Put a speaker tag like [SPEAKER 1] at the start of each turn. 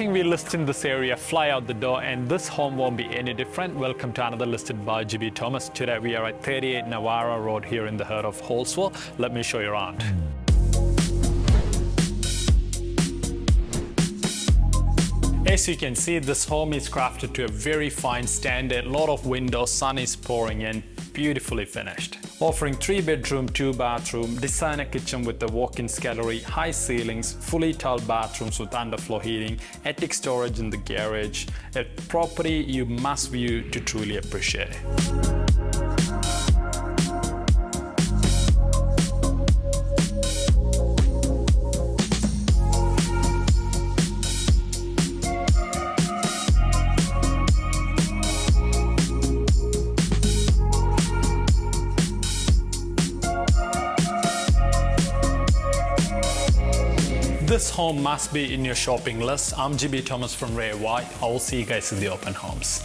[SPEAKER 1] everything we list in this area fly out the door, and this home won't be any different. Welcome to another listed by Jiby Thomas. Today we are at 38 Navarra Road here in the heart of Halswell. Let me show you around. As you can see, this home is crafted to a very fine standard. A lot of windows, sun is pouring in, beautifully finished. Offering 3-bedroom, 2-bathroom, designer kitchen with a walk-in gallery, high ceilings, fully tiled bathrooms with underfloor heating, attic storage in the garage. A property you must view to truly appreciate. This home must be in your shopping list. I'm Jiby Thomas from Ray White. I will see you guys in the open homes.